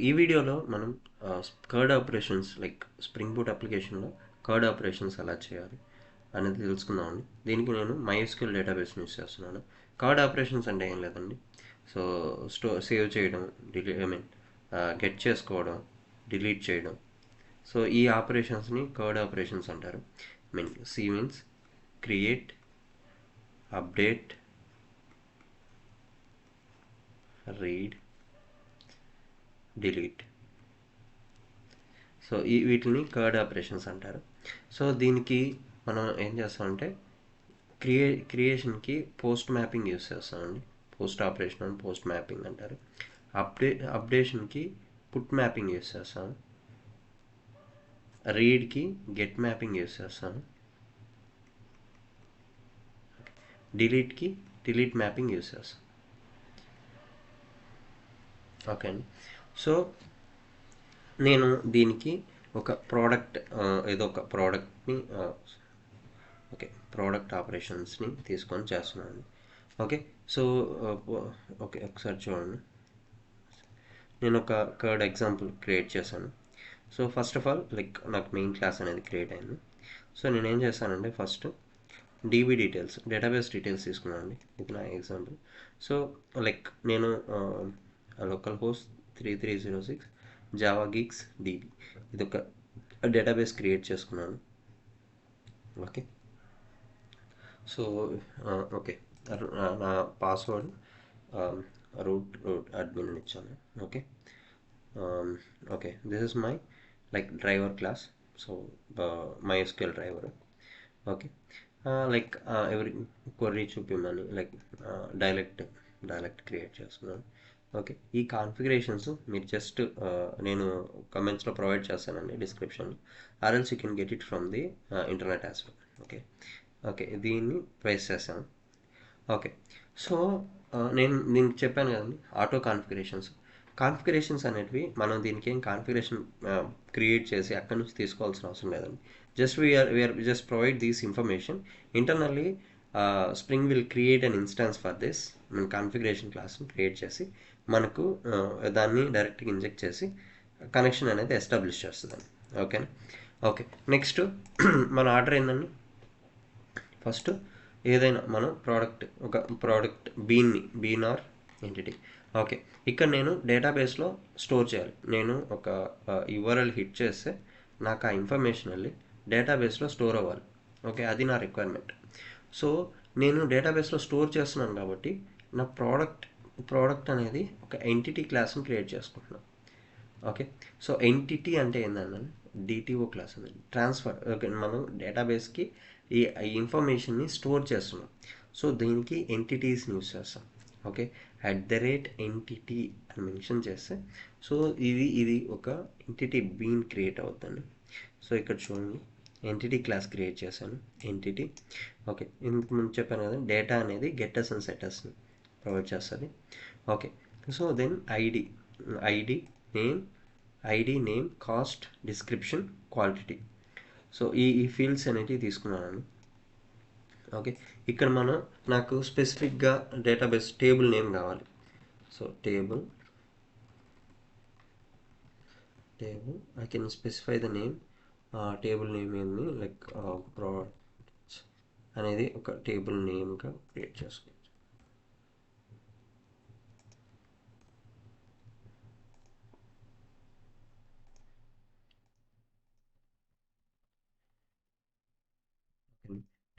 ఈ వీడియోలో మనం curd operations like spring boot అప్లికేషన్లో కర్డ్ ఆపరేషన్స్ ఎలా చేయాలి అనేది తెలుసుకుందామండి. దీనికి నేను MySQL డేటాబేస్ని యూస్ చేస్తున్నాను. కర్డ్ ఆపరేషన్స్ అంటే ఏం లేదండి. సో సేవ్ చేయడం, గెట్ చేసుకోవడం, డిలీట్ చేయడం. సో ఈ ఆపరేషన్స్ని కర్డ్ ఆపరేషన్స్ అంటారు. C means create, update, read, delete. So వీటిని కర్డ్ ఆపరేషన్స్ అంటారు. సో దీనికి మనం ఏం చేస్తామంటే క్రియేషన్కి పోస్ట్ మ్యాపింగ్ యూస్ చేస్తామండి. పోస్ట్ ఆపరేషన్ అని పోస్ట్ మ్యాపింగ్ అంటారు. అప్డేషన్కి పుట్ మ్యాపింగ్ యూస్ చేస్తాను. రీడ్కి గెట్ మ్యాపింగ్ యూస్ చేస్తాను. డిలీట్కి డిలీట్ మ్యాపింగ్ యూస్ చేస్తాను. ఓకే అండి. సో నేను దీనికి ఒక ప్రోడక్ట్ ఏదో ఒక ప్రోడక్ట్ని ప్రోడక్ట్ ఆపరేషన్స్ని తీసుకొని చేస్తున్నాను. ఓకే. సో ఓకే, ఒకసారి చూడండి. నేను ఒక కర్డ్ ఎగ్జాంపుల్ క్రియేట్ చేశాను. So first of all like నాకు మెయిన్ క్లాస్ అనేది క్రియేట్ అయింది. సో నేను ఏం చేశానంటే first DB details, database details తీసుకున్నానండి. ఇది నా ఎగ్జాంపుల్. సో లైక్ నేను local host 3306 Java geeks DB ఇది ఒక డేటాబేస్ క్రియేట్ చేసుకున్నాను. ఓకే. సో ఓకే, నా పాస్వర్డ్ రూట్ అడ్మిన్ అని ఇచ్చాను. Okay. Okay, this is my like driver class. So MySQL driver. Okay. Like ఎవరి క్వరీ చూపిమని లైక్ డైలెక్ట్ క్రియేట్ చేసుకున్నాను. Okay. ఈ configurations మీరు జస్ట్ నేను కమెంట్స్లో ప్రొవైడ్ చేస్తానండి, డిస్క్రిప్షన్లో. Or else you can get it from the internet as well. Okay. Okay, దీన్ని price చేశాను. ఓకే. సో నేను దీనికి చెప్పాను కదండి, ఆటో కాన్ఫిగరేషన్స్ అనేటివి మనం దీనికి ఏం కాన్ఫిగరేషన్ క్రియేట్ చేసి అక్కడి నుంచి తీసుకోవాల్సిన అవసరం లేదండి. Just we are just provide these information internally. Spring will create an instance for this. మన కాన్ఫిగరేషన్ క్లాస్ని క్రియేట్ చేసి మనకు దాన్ని డైరెక్ట్గా ఇంజెక్ట్ చేసి కనెక్షన్ అనేది ఎస్టాబ్లిష్ చేస్తుందండి. ఓకేనా. ఓకే, నెక్స్ట్ మన ఆర్డర్ ఏందండి. ఫస్ట్ ఏదైనా మనం ఒక product bean or entity. Okay, ఇక్కడ నేను డేటాబేస్లో స్టోర్ చేయాలి. నేను ఒక URL హిట్ చేస్తే నాకు ఆ ఇన్ఫర్మేషన్ వెళ్ళి డేటాబేస్లో స్టోర్ అవ్వాలి. ఓకే, అది నా రిక్వైర్మెంట్. సో నేను డేటాబేస్లో స్టోర్ చేస్తున్నాను కాబట్టి నా ప్రోడక్ట్ అనేది ఒక ఎంటిటీ క్లాస్ని క్రియేట్ చేసుకుంటున్నాను. ఓకే. సో ఎంటిటీ అంటే ఏంటంటే DTO క్లాస్ అనేది ట్రాన్స్ఫర్. ఓకే, మనం డేటాబేస్కి ఈ ఇన్ఫర్మేషన్ని స్టోర్ చేస్తున్నాం. సో దీనికి ఎంటిటీస్ని యూస్ చేస్తాం. ఓకే, @entity అని మెన్షన్ చేస్తే సో ఇది ఒక ఎంటిటీ బీన్ క్రియేట్ అవుతుంది. సో ఇక్కడ చూడండి, ఎంటిటీ క్లాస్ క్రియేట్ చేశాను. ఎంటిటీ. ఓకే, ఇందుకు ముందు చెప్పాను కదా, డేటా అనేది గెట్టర్స్ అండ్ సెటర్స్ని ప్రొవైడ్ చేస్తుంది. Okay. So then ID name cost description quantity. So ఈ ఫీల్డ్స్ అనేవి తీసుకున్నాను. ఓకే, ఇక్కడ నాకు స్పెసిఫిక్గా డేటాబేస్ టేబుల్ నేమ్ కావాలి. So table I can specify the name. Table name ఏంది లైక్ ప్రోడక్ట్స్ అనేది ఒక టేబుల్ నేమ్గా క్రియేట్ చేసుకోవచ్చు.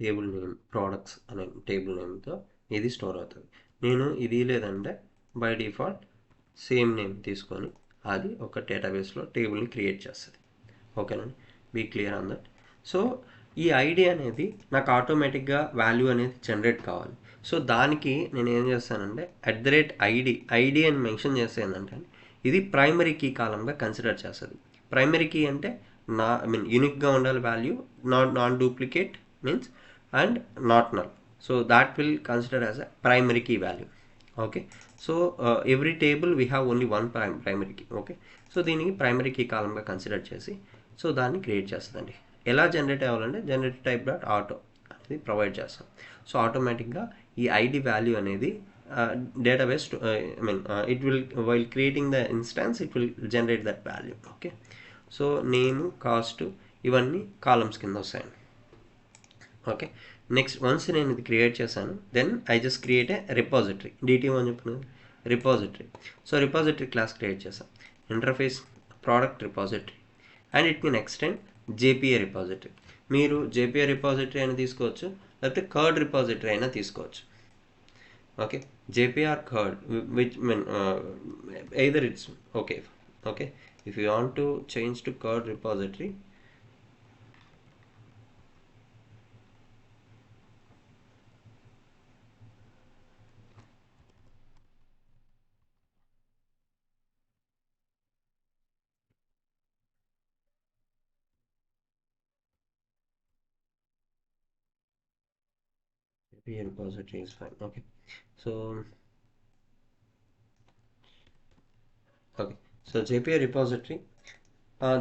టేబుల్ నేమ్ ప్రోడక్ట్స్ అనే టేబుల్ నేమ్తో ఇది స్టోర్ అవుతుంది. నేను ఇది లేదంటే బై డిఫాల్ట్ సేమ్ నేమ్ తీసుకొని అది ఒక డేటాబేస్లో టేబుల్ని క్రియేట్ చేస్తుంది. ఓకేనండి, be clear on that. So ఈ ఐడి అనేది నాకు ఆటోమేటిక్గా వాల్యూ అనేది జనరేట్ కావాలి. సో దానికి నేను ఏం చేస్తానంటే @ID అని మెన్షన్ చేస్తే ఏంటంటే ఇది ప్రైమరీ కీ కాలంగా కన్సిడర్ చేస్తుంది. ప్రైమరీ కీ అంటే యూనిక్గా ఉండాలి value, non duplicate means and not null. So that will consider as a primary key value. Okay. So every table we have only one primary key. Okay. So దీనికి primary key కాలంగా consider చేసి so దాన్ని create చేస్తుందండి. ఎలా generate అవ్వాలంటే generator type.auto అనేది provide చేస్తాం. So ఆటోమేటిక్గా ఈ ఐడి వాల్యూ అనేది database to, it will, while creating the instance, it will generate that value. Okay, so name, cost, ఇవన్నీ కాలమ్స్ కింద వస్తాయండి. ఓకే, నెక్స్ట్ వన్స్ నేను ఇది క్రియేట్ చేశాను, then I just create a repository. DT1 అని చెప్పిన repository. So repository class create చేశాను. Interface product repository, and it mean extend JPA repository. మీరు JPA రిపాజిటరీ అయినా తీసుకోవచ్చు, లేకపోతే కర్డ్ రిపాజిటరీ అయినా తీసుకోవచ్చు. Okay, JPA or CURD, which mean either it's okay. Okay, if you want to change to CURD repository, JPA repository is fine. Okay, so okay, so JPA repository,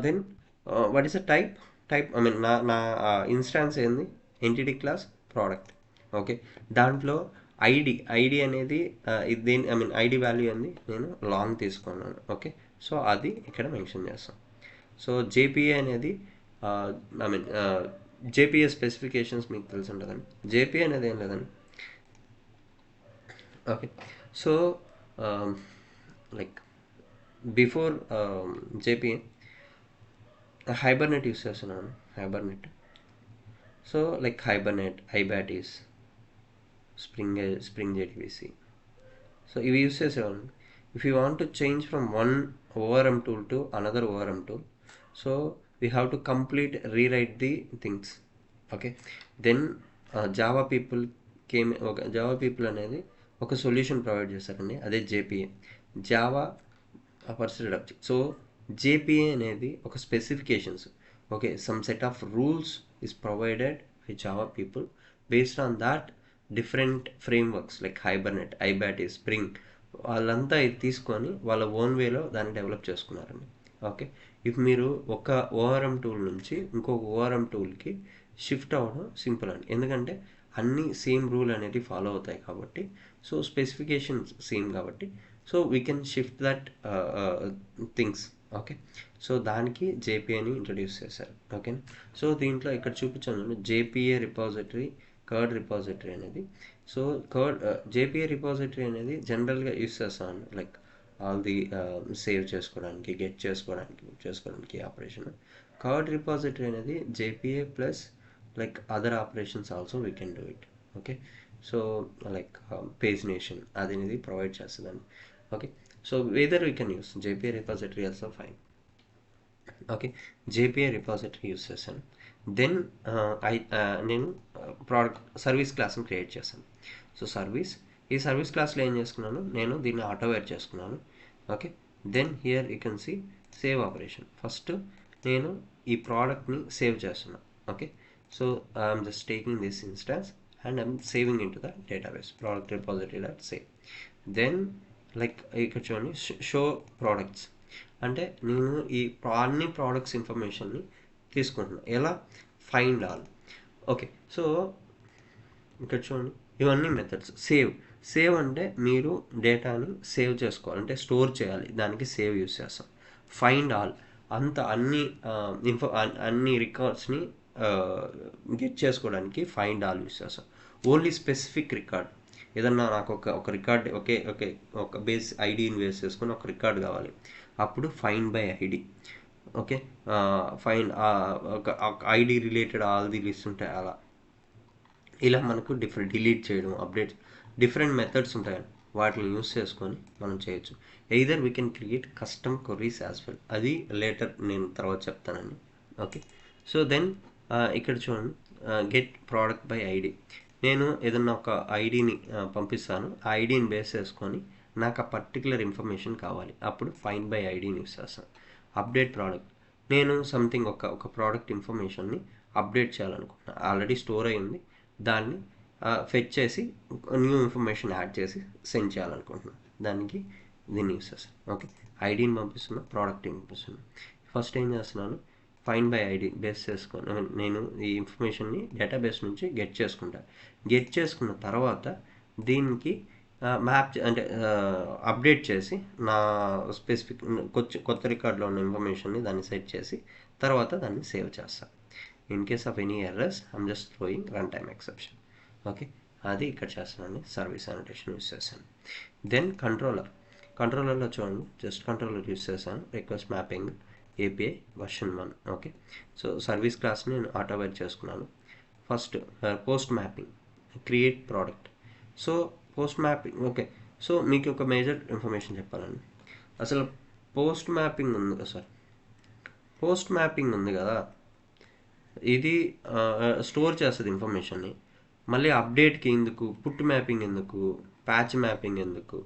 then what is the type? I mean na instance ఏంది, entity class product. Okay, దాంట్లో ID అనేది దీని ID value ఏంది, నేను long తీసుకున్నాను. Okay, so అది ఇక్కడ mention చేస్తాం. సో JPA అనేది JPA స్పెసిఫికేషన్స్ మీకు తెలిసి ఉంటుందండి. JPA అనేది ఏం లేదండి. Okay, so like before JPA Hibernate use చేస్తున్నాను. Hibernate, so like Hibernate, IBATIS, Spring JDBC. So ఇవి యూస్ చేసేవాళ్ళం. If you want to change from one ORM tool to another ORM tool, so we have to complete rewrite the things. Okay, then Java people came. Okay, Java people అనేది ఒక solution provide చేస్తారండి, అదే JPA, Java personal object. So JPA అనేది ఒక specifications. Okay, some set of rules is provided by Java people. Based on that, different frameworks like Hibernate, IBATIS, Spring, వాళ్ళంతా ఇది తీసుకొని వాళ్ళ ఓన్ వేలో దాన్ని డెవలప్ చేసుకున్నారండి. ఓకే, ఇఫ్ మీరు ఒక ORM టూల్ నుంచి ఇంకొక ORM టూల్కి షిఫ్ట్ అవ్వడం సింపుల్ అండి, ఎందుకంటే అన్నీ సేమ్ రూల్ అనేది ఫాలో అవుతాయి కాబట్టి. సో స్పెసిఫికేషన్స్ సేమ్ కాబట్టి, so we can shift that things. Okay, so దానికి JPAని ఇంట్రడ్యూస్ చేశారు. ఓకే, సో దీంట్లో ఇక్కడ చూపించాను JPA రిపాజిటరీ, కర్డ్ రిపాజిటరీ అనేది. సో JPA రిపాజిటరీ అనేది జనరల్గా యూస్ చేస్తాను, లైక్ ఆల్ ది సేవ్ చేసుకోవడానికి, గెట్ చేసుకోవడానికి ఆపరేషన్. కర్డ్ రిపాజిటరీ అనేది JPA plus like other operations also we can do it. Okay, so like pagination అది అనేది ప్రొవైడ్ చేస్తుందండి. Okay, so either we can use JPA repository also fine. Okay, JPA repository use చేశాను. Then నేను product service క్లాస్ని create చేశాను. So ఈ service క్లాస్లో ఏం చేసుకున్నాను, నేను దీన్ని ఆటోవేర్ చేసుకున్నాను. Okay, then here you can see save operation. First నేను ఈ ప్రోడక్ట్ని సేవ్ చేస్తున్నాను. Okay, so I'm just taking this instance and I'm saving into the database product repository dot save. Then like ఇక్కడ చూడండి, show products అంటే నేను ఈ అన్ని ప్రోడక్ట్స్ ఇన్ఫర్మేషన్ని తీసుకుంటున్నాను. ఎలా, ఫైండ్ ఆల్. ఓకే, సో ఇక్కడ చూడండి, ఇవన్నీ మెథడ్స్. సేవ్ అంటే మీరు డేటాని సేవ్ చేసుకోవాలి, అంటే స్టోర్ చేయాలి, దానికి సేవ్ యూస్ చేస్తాం. ఫైండ్ ఆల్ అన్ని రికార్డ్స్ని గెట్ చేసుకోవడానికి ఫైండ్ ఆల్ యూస్ చేస్తాం. ఓన్లీ స్పెసిఫిక్ రికార్డ్, ఏదన్నా నాకు ఒక రికార్డ్ ఒక బేస్ ఐడిని బేస్ చేసుకొని ఒక రికార్డ్ కావాలి, అప్పుడు find by ID. Okay, find ఒక ID related all the list ఉంటాయి. అలా ఇలా మనకు డిలీట్ చేయడం, అప్డేట్, డిఫరెంట్ మెథడ్స్ ఉంటాయండి, వాటిని యూస్ చేసుకొని మనం చేయొచ్చు. Either we can create custom queries as well, అది లేటర్ నేను తర్వాత చెప్తానండి. ఓకే, సో దెన్ ఇక్కడ చూడండి, గెట్ ప్రోడక్ట్ బై ఐడి. నేను ఏదన్నా ఒక ఐడిని పంపిస్తాను, ఆ ఐడిని బేస్ చేసుకొని నాకు ఆ పర్టికులర్ ఇన్ఫర్మేషన్ కావాలి, అప్పుడు ఫైండ్ బై ఐడిని యూస్ చేస్తాను. అప్డేట్ ప్రోడక్ట్, నేను సంథింగ్ ఒక ప్రోడక్ట్ ఇన్ఫర్మేషన్ని అప్డేట్ చేయాలనుకుంటున్నాను, ఆల్రెడీ స్టోర్ అయి ఉంది, దాన్ని ఫెచ్ చేసి న్యూ ఇన్ఫర్మేషన్ యాడ్ చేసి సెండ్ చేయాలనుకుంటున్నాను, దానికి దీన్ని యూస్ చేస్తాను. ఓకే, ఐడిని పంపిస్తున్నా, ప్రోడక్ట్ని పంపిస్తున్నాను. ఫస్ట్ ఏం చేస్తున్నాను, ఫైండ్ బై ఐడి బేస్ చేసుకొని నేను ఈ ఇన్ఫర్మేషన్ని డేటాబేస్ నుంచి గెట్ చేసుకుంటా. గెట్ చేసుకున్న తర్వాత దీనికి మ్యాప్ అంటే అప్డేట్ చేసి నా స్పెసిఫిక్ కొత్త రికార్డులో ఉన్న ఇన్ఫర్మేషన్ని దాన్ని సెట్ చేసి తర్వాత దాన్ని సేవ్ చేస్తాను. In case of any errors I'm just throwing runtime exception. Okay, అది ఇక్కడ చేస్తున్నాను, సర్వీస్ అనోటేషన్ యూస్ చేశాను. దెన్ కంట్రోలర్లో చూడండి, జస్ట్ కంట్రోలర్ యూస్ చేశాను. Request mapping API version 1. Okay, so service క్లాస్ని నేను ఆటోవేర్ చేసుకున్నాను. First post mapping create product. So post mapping, okay, so మీకు ఒక మేజర్ ఇన్ఫర్మేషన్ చెప్పాలండి. అసలు పోస్ట్ మ్యాపింగ్ ఉంది కదా సార్, పోస్ట్ మ్యాపింగ్ ఉంది కదా, ఇది స్టోర్ చేస్తుంది ఇన్ఫర్మేషన్ని. మళ్ళీ అప్డేట్కి ఎందుకు, పుట్ మ్యాపింగ్ ఎందుకు, ప్యాచ్ మ్యాపింగ్ ఎందుకు?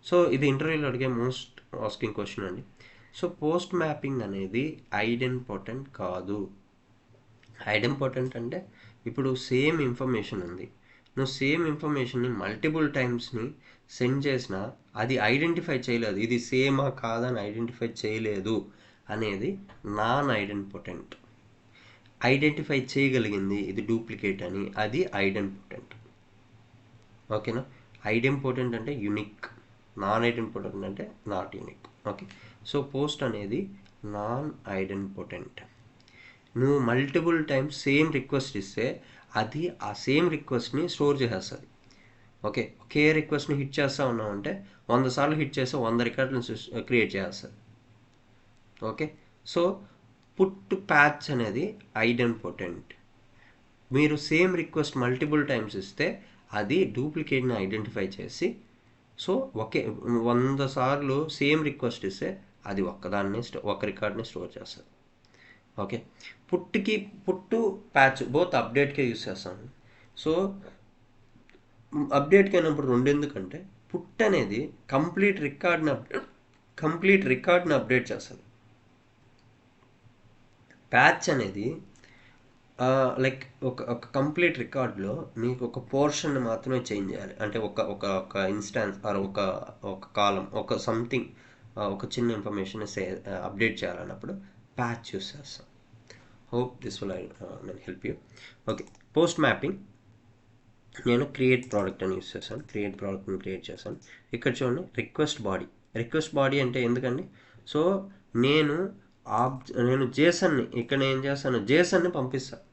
సో ఇది ఇంటర్వ్యూలో అడిగే మోస్ట్ ఆస్కింగ్ క్వశ్చన్ అండి. సో పోస్ట్ మ్యాపింగ్ అనేది ఐడెంపోటెంట్ కాదు. ఐడెంపోటెంట్ అంటే ఇప్పుడు సేమ్ ఇన్ఫర్మేషన్ ఉంది, నువ్వు సేమ్ ఇన్ఫర్మేషన్ని మల్టిపుల్ టైమ్స్ని సెండ్ చేసినా అది ఐడెంటిఫై చేయలేదు, ఇది సేమా కాదని ఐడెంటిఫై చేయలేదు అనేది నాన్ ఐడెంపోటెంట్. ఐడెంటిఫై చేయగలిగింది ఇది డూప్లికేట్ అని, అది ఐడెంపోటెంట్. ఓకేనా? ఐడెంపోటెంట్ అంటే యునిక్, నాన్ ఐడెంపోటెంట్ అంటే not unique. Okay, so post అనేది నాన్ ఐడెంపోటెంట్. నువ్వు మల్టిపుల్ టైమ్స్ సేమ్ రిక్వెస్ట్ ఇస్తే అది ఆ సేమ్ రిక్వెస్ట్ని స్టోర్ చేసేస్తుంది. ఓకే, ఒకే రిక్వెస్ట్ని హిట్ చేస్తూ ఉన్నామంటే 100 సార్లు హిట్ చేస్తే 100 రికార్డులను క్రియేట్ చేస్తుంది. ఓకే, సో పుట్ ప్యాచ్ అనేది ఐడెంపోటెంట్. మీరు సేమ్ రిక్వెస్ట్ మల్టిపుల్ టైమ్స్ ఇస్తే అది డూప్లికేట్ని ఐడెంటిఫై చేసి, సో 100 సార్లు సేమ్ రిక్వెస్ట్ ఇస్తే అది ఒక రికార్డ్ని స్టోర్ చేస్తుంది. ఓకే, పుట్టు ప్యాచ్ బోత్ అప్డేట్కే యూస్ చేస్తాను. సో అప్డేట్కి అయినప్పుడు రెండు, ఎందుకంటే పుట్ అనేది కంప్లీట్ రికార్డ్ని అప్డేట్ చేస్తుంది. ప్యాచ్ అనేది లైక్ ఒక కంప్లీట్ రికార్డ్లో నీకు ఒక పోర్షన్ మాత్రమే చేంజ్ చేయాలి. అంటే ఒక ఇన్స్టాన్స్ ఆర్ ఒక కాలం, ఒక సంథింగ్, ఒక చిన్న ఇన్ఫర్మేషన్ అప్డేట్ చేయాలన్నప్పుడు ప్యాచ్ యూస్ చేస్తాం. Hope this will help you. Okay, post mapping నేను క్రియేట్ ప్రోడక్ట్ అని యూస్ చేశాను. ప్రోడక్ట్ని క్రియేట్ చేశాను. ఇక్కడ చూడండి, రిక్వెస్ట్ బాడీ అంటే ఎందుకండి? సో నేను జేసన్ని ఇక్కడ ఏం చేస్తాను, జేసన్ని పంపిస్తాను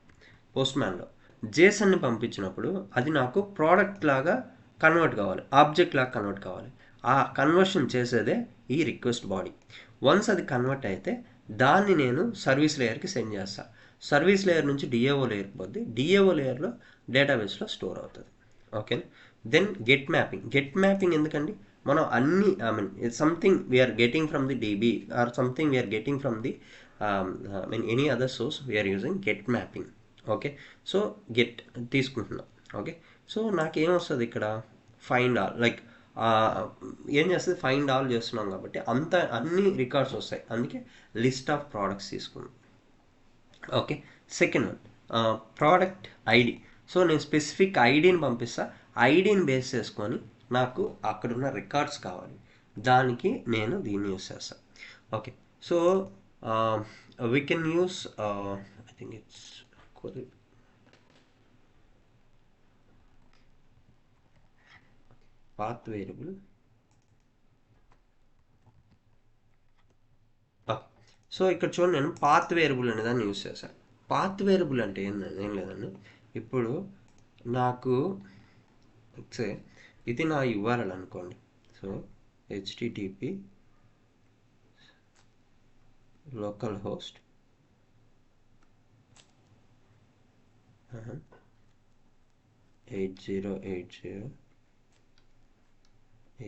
పోస్ట్ మ్యాన్లో. జేసన్ని పంపించినప్పుడు అది నాకు ప్రోడక్ట్ లాగా కన్వర్ట్ కావాలి, ఆబ్జెక్ట్ లాగా కన్వర్ట్ కావాలి. ఆ కన్వర్షన్ చేసేదే ఈ రిక్వెస్ట్ బాడీ. వన్స్ అది కన్వర్ట్ అయితే దాన్ని నేను సర్వీస్ లేయర్కి సెండ్ చేస్తాను. సర్వీస్ లేయర్ నుంచి డిఏఓ లేయర్కి పోద్ది, డిఏఓ లేయర్లో డేటాబేస్లో స్టోర్ అవుతుంది. ఓకే, దెన్ గెట్ మ్యాపింగ్ ఎందుకండి? మనం అన్ని something we are getting from the DB or something we are getting from the any other source we are using get mapping. Okay, so get తీసుకుంటున్నాం. Okay, so నాకేమొస్తుంది ఇక్కడ, ఫైండ్ ఆల్, లైక్ ఏం చేస్తుంది, find all చేస్తున్నాం కాబట్టి అన్ని రికార్డ్స్ వస్తాయి, అందుకే లిస్ట్ ఆఫ్ ప్రోడక్ట్స్ తీసుకున్నాం. Okay, second one product ID. So నేను స్పెసిఫిక్ ఐడిని పంపిస్తా, ఐడిని బేస్ చేసుకొని నాకు అక్కడున్న రికార్డ్స్ కావాలి, దానికి నేను దీన్ని యూస్ చేస్తాను. Okay, so we can use I think it's path variable. So ఇక్కడ చూడండి, నేను పాత్ వేరియబుల్ అనే దాన్ని యూస్ చేశాను. పాత్ వేరియబుల్ అంటే ఏం లేదండి, ఇప్పుడు నాకు ఇది నా URL అనుకోండి. So http localhost 8080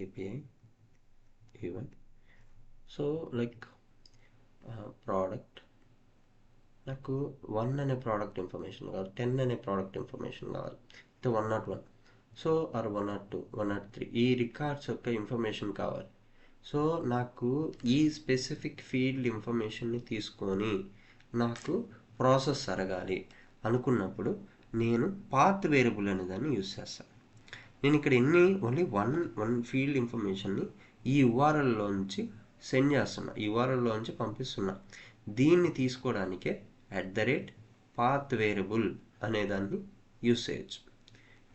API even. So like product, నాకు 1 అనే ప్రోడక్ట్ ఇన్ఫర్మేషన్ కావాలి, 10 అనే ప్రోడక్ట్ ఇన్ఫర్మేషన్ కావాలి, 101, సో ఆర్ 102, 103 ఈ రికార్డ్స్ యొక్క ఇన్ఫర్మేషన్ కావాలి. సో నాకు ఈ స్పెసిఫిక్ ఫీల్డ్ ఇన్ఫర్మేషన్ని తీసుకొని నాకు ప్రాసెస్ జరగాలి అనుకున్నప్పుడు నేను పాత్ వేరియబుల్ అనే దాన్ని యూస్ చేస్తాను. నేను ఇక్కడ ఓన్లీ వన్ ఫీల్డ్ ఇన్ఫర్మేషన్ని ఈ URLలోంచి సెండ్ చేస్తున్నా, URLలోంచి పంపిస్తున్నా. దీన్ని తీసుకోవడానికే @ పాత్ వేరియబుల్ అనేదాన్ని యూస్ చేయొచ్చు.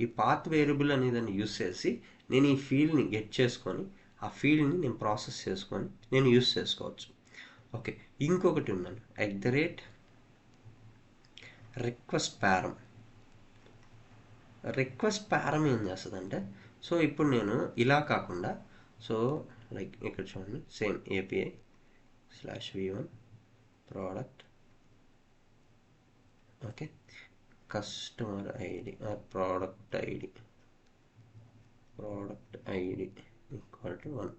ఈ పాత్ వేరియబుల్ అనే దాన్ని యూస్ చేసి నేను ఈ ఫీల్డ్ని గెట్ చేసుకొని ఆ ఫీల్డ్ని నేను ప్రాసెస్ చేసుకొని నేను యూస్ చేసుకోవచ్చు. ఓకే, ఇంకొకటి ఉన్నాను రిక్వెస్ట్ పారం. రిక్వెస్ట్ పారం ఏం చేస్తుందంటే, సో ఇప్పుడు నేను ఇలా కాకుండా, సో లైక్ ఇక్కడ చూడండి, same API/v1 product, okay, customer ID product ID equal to 1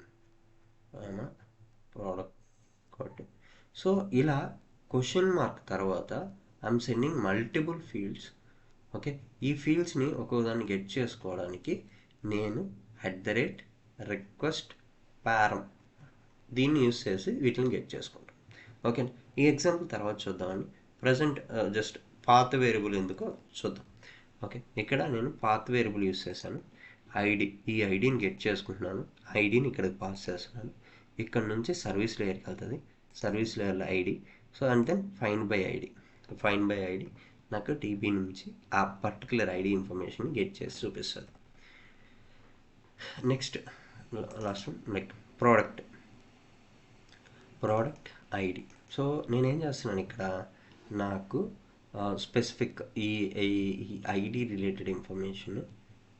product. So ఇలా క్వశ్చన్ మార్క్ తర్వాత I'm sending multiple fields. Okay, ఈ ఫీల్డ్స్ని ఒక్కోదాన్ని గెట్ చేసుకోవడానికి నేను రిక్వెస్ట్ పారం దీన్ని యూస్ చేసి వీటిని గెట్ చేసుకుంటాను. ఓకే, ఈ ఎగ్జాంపుల్ తర్వాత చూద్దామని. ప్రజెంట్ జస్ట్ పాత్ వేరియబుల్ ఎందుకో చూద్దాం. ఓకే, ఇక్కడ నేను పాత్ వేరియబుల్ యూస్ చేశాను. ఈ ఐడిని గెట్ చేసుకుంటున్నాను. ఐడిని ఇక్కడికి పాస్ చేస్తున్నాను. ఇక్కడ నుంచి సర్వీస్ లేయర్కి వెళ్తుంది. సర్వీస్ లేయర్లో ID. So and then find by ID నాకు టీబీ నుంచి ఆ పర్టికులర్ ఐడి ఇన్ఫర్మేషన్ గెట్ చేసి చూపిస్తుంది. Next last like product ID. So నేనేం చేస్తున్నాను ఇక్కడ, నాకు స్పెసిఫిక్ ఈ ఐడి రిలేటెడ్ ఇన్ఫర్మేషన్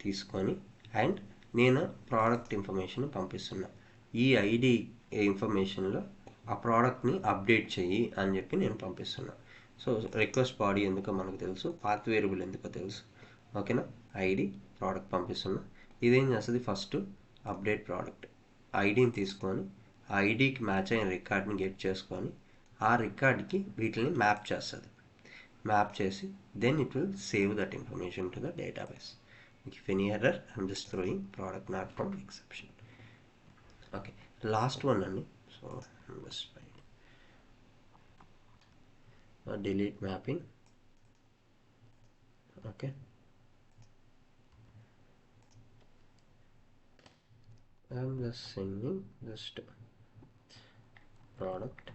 తీసుకొని అండ్ నేను ప్రోడక్ట్ ఇన్ఫర్మేషన్ పంపిస్తున్నా. ఈ ఐడి ఇన్ఫర్మేషన్లో ఆ ప్రోడక్ట్ని అప్డేట్ చెయ్యి అని చెప్పి నేను పంపిస్తున్నా. సో రిక్వెస్ట్ బాడీ ఎందుకో మనకు తెలుసు, పాత్ వేరియబుల్ ఎందుకో తెలుసు. ఓకేనా, ఐడి ప్రోడక్ట్ పంపిస్తున్నా. ఇదేం చేస్తుంది, ఫస్ట్ అప్డేట్ ప్రోడక్ట్ ఐడిని తీసుకొని ఐడికి మ్యాచ్ అయిన రికార్డ్ని గెట్ చేసుకొని ఆ రికార్డ్కి వీటిని మ్యాప్ చేస్తుంది. మ్యాప్ చేసి then it will save that information to the database. If any error, I'm just throwing product not found exception. Okay, last one only. So I'm just fine. Delete mapping. Okay, I'm just sending just product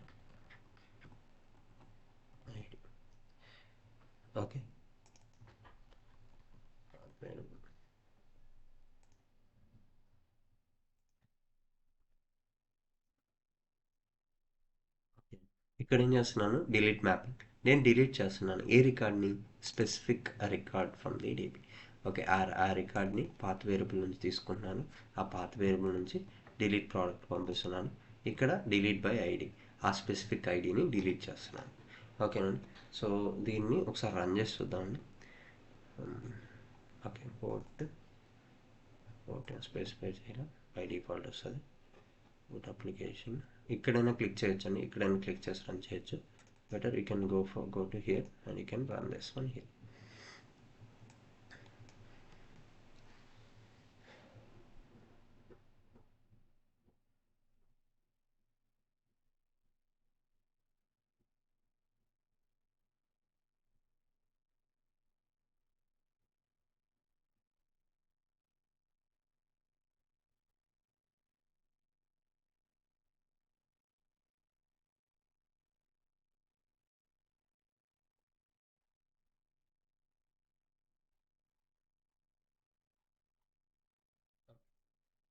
ID. Okay, available. ఇక్కడ ఏం చేస్తున్నాను, delete mapping. నేను delete చేస్తున్నాను a రికార్డ్ని, specific record from the DB. Okay, ఆ రికార్డ్ని path variable నుంచి తీసుకుంటున్నాను. ఆ పాత్ వేరియబుల్ నుంచి డిలీట్ ప్రోడక్ట్ పంపిస్తున్నాను. ఇక్కడ డిలీట్ బై ఐడి, ఆ స్పెసిఫిక్ ఐడిని డిలీట్ చేస్తున్నాను. ఓకేనండి, సో దీన్ని ఒకసారి రన్ చేసి చూద్దామండి. ఓకే, పోర్ట్ స్పెసిఫై చేయాలి, బై డిఫాల్ట్ వస్తుంది. బూట్ అప్లికేషన్ ఇక్కడైనా క్లిక్ చేయొచ్చు అండి, ఇక్కడైనా క్లిక్ చేసి రన్ చేయొచ్చు. Better you can go to here and you can run this one here.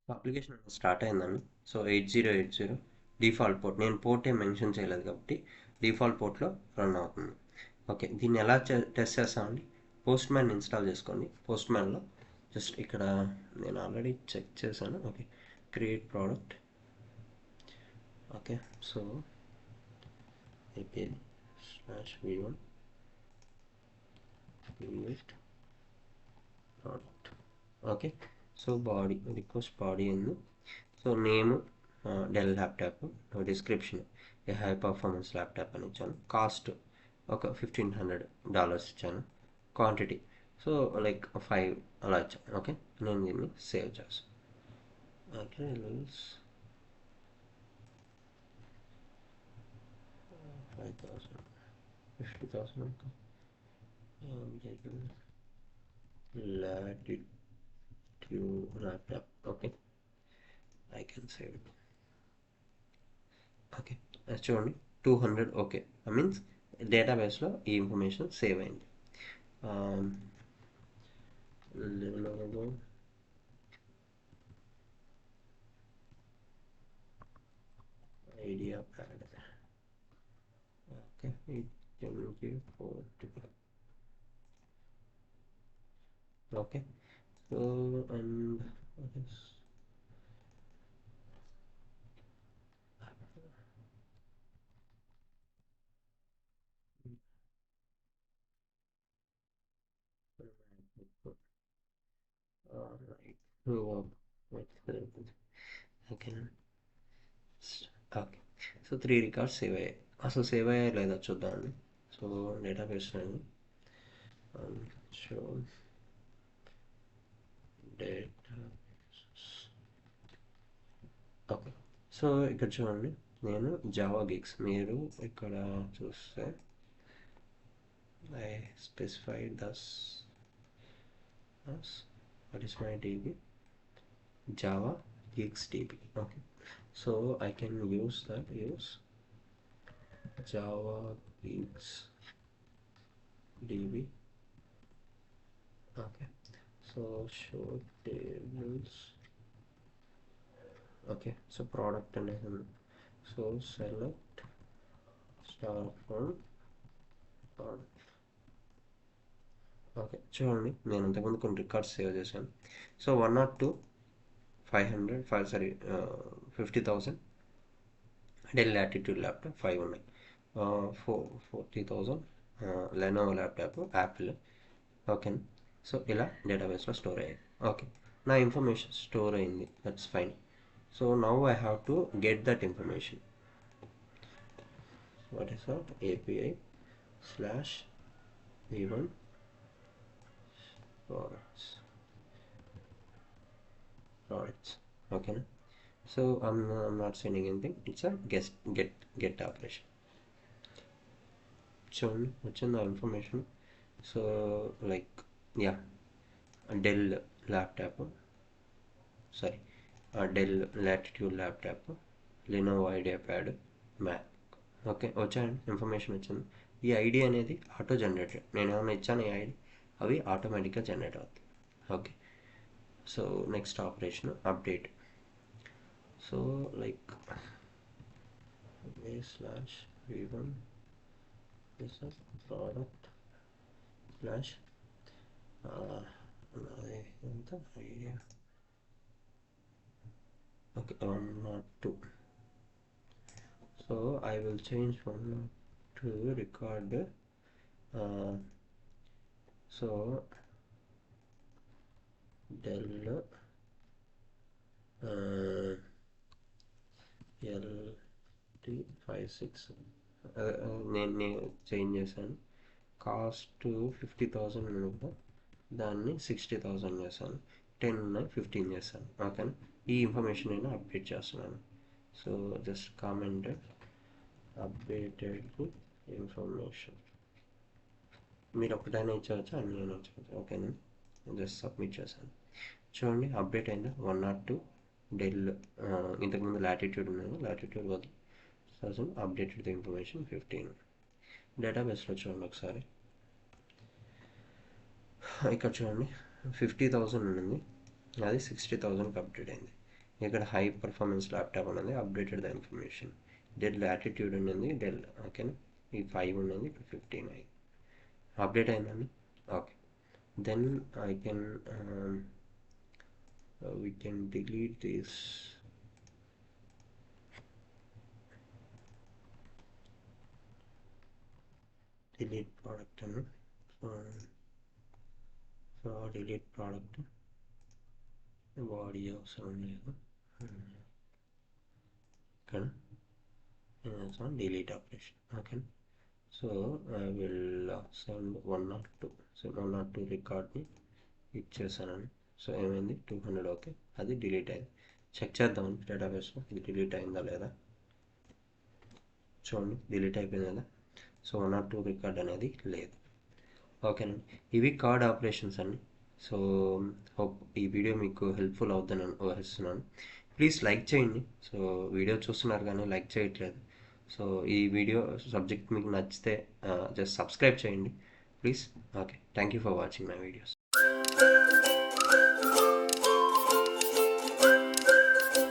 Application start అయిందండి. సో 8080 డిఫాల్ట్ పోర్ట్, నేను పోర్ట్ ఏం మెన్షన్ చేయలేదు కాబట్టి డిఫాల్ట్ పోర్ట్లో రన్ అవుతుంది. ఓకే, దీన్ని ఎలా టెస్ట్ చేస్తామండి, పోస్ట్ మ్యాన్ ఇన్స్టాల్ చేసుకోండి. పోస్ట్ మ్యాన్లో జస్ట్ ఇక్కడ నేను ఆల్రెడీ చెక్ చేశాను. Okay, create product. Okay, so API/v1 create product. Okay, so body request body ఉంది. So name Dell laptop, description a high performance laptop అని ఇచ్చాను. కాస్ట్ ఒక $1,500 ఇచ్చాను. క్వాంటిటీ సో లైక్ 5 అలా ఇచ్చాను. ఓకే, నేను దీన్ని సేవ్ చేస్తాను. Okay, 5,000 50,000 latitude laptop. Okay, I can save it. Okay, చూడండి 200. ఓకే, ఐ మీన్స్ డేటాబేస్లో ఈ ఇన్ఫర్మేషన్ సేవ్ అయింది. Lenovo IdeaPad. Okay, it can give 4. Okay, so and what is alright. Okay. Okay. So 3 records save అయ్యాయి. అసలు save అయ్యాయో లేదో చూద్దామండి. So డేటాబేస్‌లో షో డేటా ఓకే. సో ఇక్కడ చూడండి, నేను జావా గిగ్స్ మీరు ఇక్కడ చూస్తే I specified this what is my DB Java gigs DB. Okay, so I can use Java gigs DB. Okay, so show tables. Okay, so product and so select star from product. Okay, చూడండి నేను ఇంతకుముందు కొన్ని records save చేశాను. So 102 500 sorry 50,000 del Latitude laptop 5 ఉన్నాయి. 40,000 Lenovo laptop Apple. Okay, so ఇలా డేటాబేస్లో store అయ్యాయి. Okay, నా ఇన్ఫర్మేషన్ స్టోర్ అయింది, that's fine. So now I have to get that information. What is that API / v1 products. Okay, so I'm not sending anything, it's a get operation. చూడండి వచ్చింది ఆ information. So like yeah Dell laptop sorry Dell Latitude laptop, Lenovo IdeaPad, Mac. Okay, వచ్చాయండి, information వచ్చింది. ఈ ID అనేది auto generated, నేను ఏమైనా ఇచ్చాను ఈ ఐడి, అవి ఆటోమేటిక్గా జనరేట్ అవుతాయి. Okay, so next operation update. So like a/v1 is a product slash ఎంత idea. okay 102. so I will change 102 record. So del LT56 నేను చేంజ్ చేశాను. కాస్ట్ 50,000 ఉంది, దాన్ని 60,000 చేశాను. 10 ఉన్నాయి, 15 చేశాను. ఓకేనా, ఈ ఇన్ఫర్మేషన్ నేను అప్డేట్ చేస్తున్నాను. So just comment updated information. మీరు ఒకటైనా ఇచ్చవచ్చు, అన్నీ అయినా ఇచ్చవచ్చు. ఓకేనా, జస్ట్ సబ్మిట్ చేశాను. చూడండి అప్డేట్ అయిందా. 102 డెల్ ఇంతకుముందు లాటిట్యూడ్ ఉన్నాను, లాటిట్యూడ్ వద్దు అప్డేటెడ్ ది ఇన్ఫర్మేషన్ 15. డేటాబేస్లో చూడండి ఒకసారి, ఇక్కడ చూడండి 50,000 ఉంది, అది 60,000కి అప్డేట్ అయింది. ఇక్కడ హై పర్ఫార్మెన్స్ ల్యాప్టాప్ ఉన్నది, updated the information. Dell Latitude ఉన్నది డెల్. ఓకేనా, ఈ 5 ఉన్నది, ఇప్పుడు 15 అయింది, అప్డేట్ అయిందండి. Okay, then I can we can delete this delete product and so delete product body అవసరం లేదు. ఓకేనా, it's on delete operation. Okay, so I will send 102. So 102 రికార్డ్ని ఇచ్చేసానండి. సో ఏమైంది 200. ఓకే, అది డిలీట్ అయింది. చెక్ చేద్దాం డేటాబేస్లో ఇది డిలీట్ అయిందా లేదా. చూడండి డిలీట్ అయిపోయింది కదా. సో 102 రికార్డ్ అనేది లేదు. ఓకేనండి, ఇవి కార్డ్ ఆపరేషన్స్ అండి. సో హోప్ ఈ వీడియో మీకు హెల్ప్ఫుల్ అవుతుందని ఊహిస్తున్నాను. ప్లీజ్ లైక్ చేయండి. సో వీడియో చూస్తున్నారు కానీ లైక్ చేయట్లేదు. సో ఈ వీడియో సబ్జెక్ట్ మీకు నచ్చితే జస్ట్ సబ్స్క్రైబ్ చేయండి please. Okay, thank you for watching my videos.